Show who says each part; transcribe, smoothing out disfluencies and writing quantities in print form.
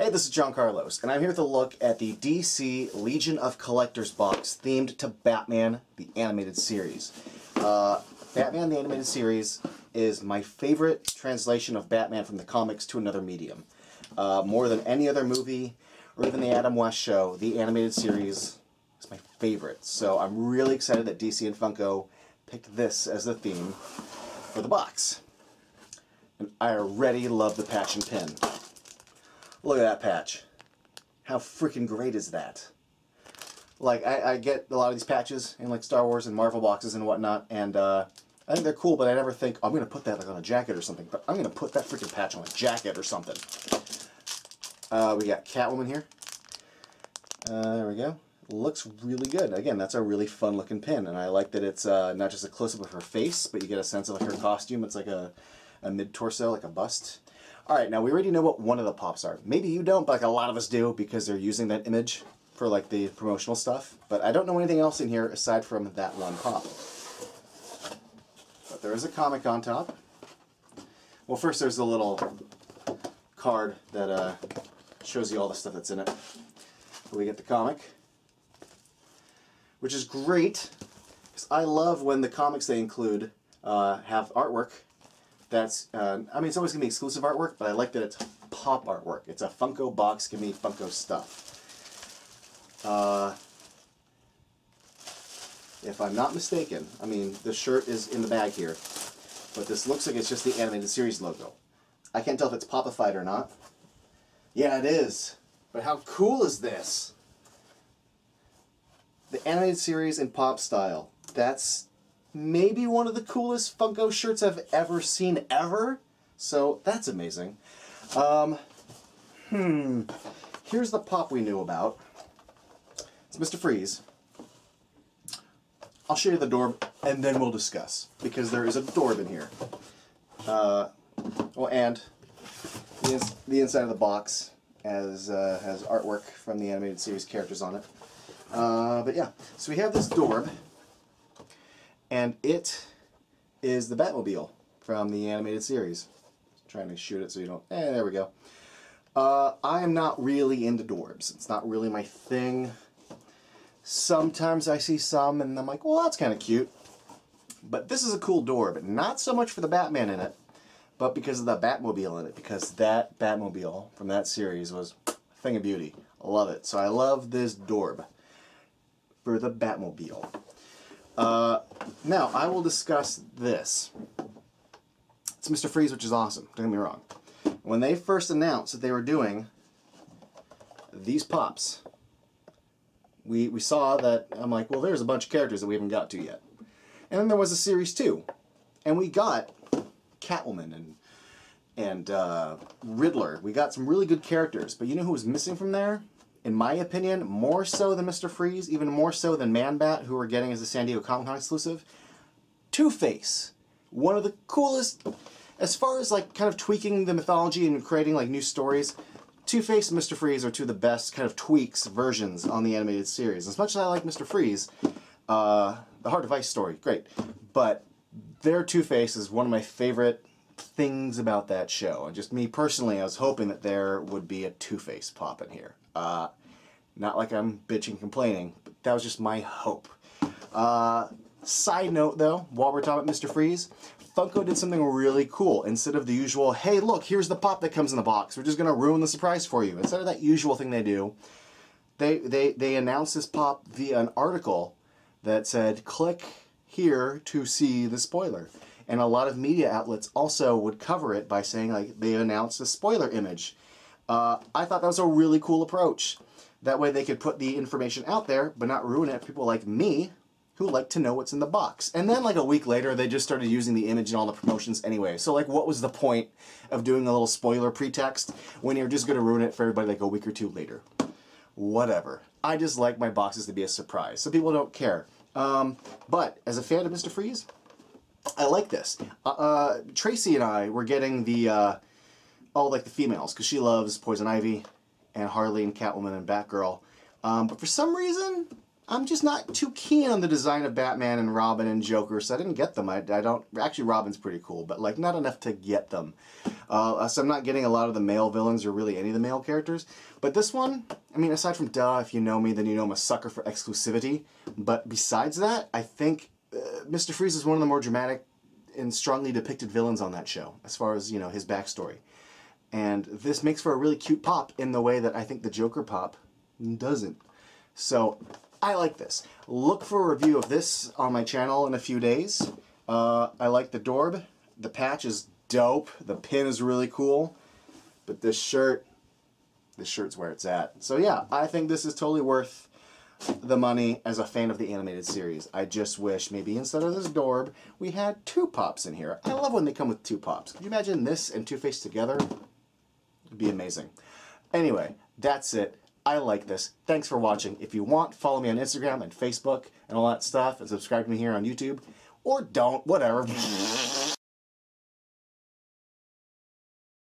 Speaker 1: Hey, this is John Carlos, and I'm here with a look at the DC Legion of Collectors box themed to Batman, the animated series. Batman, the animated series, is my favorite translation of Batman from the comics to another medium. More than any other movie, or even the Adam West show, the animated series is my favorite. So I'm really excited that DC and Funko picked this as the theme for the box. And I already love the patch and pin. Look at that patch. How freaking great is that? Like, I get a lot of these patches in like Star Wars and Marvel boxes and whatnot, and I think they're cool, but I never think, oh, I'm going to put that like on a jacket or something. But I'm going to put that freaking patch on a jacket or something. We got Catwoman here. There we go. Looks really good. Again, that's a really fun looking pin, and I like that it's not just a close-up of her face, but you get a sense of like her costume. It's like a mid-torso, like a bust. Alright, now we already know what one of the pops are. Maybe you don't, but like a lot of us do because they're using that image for like the promotional stuff. But I don't know anything else in here aside from that one pop. But there is a comic on top. Well, first there's a little card that shows you all the stuff that's in it. We get the comic, which is great because I love when the comics they include have artwork. That's, I mean, it's always going to be exclusive artwork, but I like that it's pop artwork. It's a Funko box, give me Funko stuff. If I'm not mistaken, I mean, the shirt is in the bag here, but this looks like it's just the animated series logo. I can't tell if it's popified or not. Yeah, it is. But how cool is this? The animated series in pop style. That's maybe one of the coolest Funko shirts I've ever seen ever. So that's amazing. Here's the pop we knew about. It's Mr. Freeze. I'll show you the dorb and then we'll discuss, because there is a dorb in here. Well, and the inside of the box has artwork from the animated series characters on it. But yeah, so we have this dorb. And it is the Batmobile from the animated series. Trying to shoot it so you don't... there we go. I am not really into dorbs. It's not really my thing. Sometimes I see some and I'm like, well, that's kind of cute. But this is a cool dorb. Not so much for the Batman in it, but because of the Batmobile in it. Because that Batmobile from that series was a thing of beauty. I love it. So I love this dorb for the Batmobile. Now, I will discuss this. It's Mr. Freeze, which is awesome. Don't get me wrong. When they first announced that they were doing these pops, we saw that, I'm like, well, there's a bunch of characters that we haven't got to yet. And then there was a Series 2. And we got Catwoman and Riddler. We got some really good characters. But you know who was missing from there? In my opinion, more so than Mr. Freeze, even more so than Man-Bat, who we're getting as a San Diego Comic-Con exclusive. Two-Face. One of the coolest, as far as like kind of tweaking the mythology and creating like new stories, Two-Face and Mr. Freeze are two of the best kind of tweaks versions on the animated series. As much as I like Mr. Freeze, the Heart of Ice story, great. But their Two-Face is one of my favorite things about that show. And just me personally, I was hoping that there would be a Two-Face pop in here. Not like I'm bitching, complaining, but that was just my hope. Side note though, while we're talking about Mr. Freeze, Funko did something really cool. Instead of the usual, hey look, here's the pop that comes in the box, we're just going to ruin the surprise for you. Instead of that usual thing they do, they announced this pop via an article that said, click here to see the spoiler. And a lot of media outlets also would cover it by saying like they announced a spoiler image. I thought that was a really cool approach. That way they could put the information out there, but not ruin it for people like me, who like to know what's in the box. And then like a week later, they just started using the image in all the promotions anyway. So like, what was the point of doing a little spoiler pretext when you're just going to ruin it for everybody like a week or two later? Whatever. I just like my boxes to be a surprise, so people don't care. But as a fan of Mr. Freeze, I like this. Tracy and I were getting the... all like the females, because she loves Poison Ivy and Harley and Catwoman and Batgirl. But for some reason, I'm just not too keen on the design of Batman and Robin and Joker, so I didn't get them. I don't... Actually, Robin's pretty cool, but like not enough to get them. So I'm not getting a lot of the male villains or really any of the male characters. But this one, I mean, aside from duh, if you know me, then you know I'm a sucker for exclusivity. But besides that, I think Mr. Freeze is one of the more dramatic and strongly depicted villains on that show, as far as, you know, his backstory. And this makes for a really cute pop in the way that I think the Joker pop doesn't. So I like this. Look for a review of this on my channel in a few days. I like the Dorb. The patch is dope. The pin is really cool. But this shirt's where it's at. So yeah, I think this is totally worth the money as a fan of the animated series. I just wish maybe instead of this Dorb, we had 2 pops in here. I love when they come with 2 pops. Could you imagine this and Two-Face together? It'd be amazing. Anyway, that's it. I like this. Thanks for watching. If you want, follow me on Instagram and Facebook and all that stuff, and subscribe to me here on YouTube. Or don't, whatever.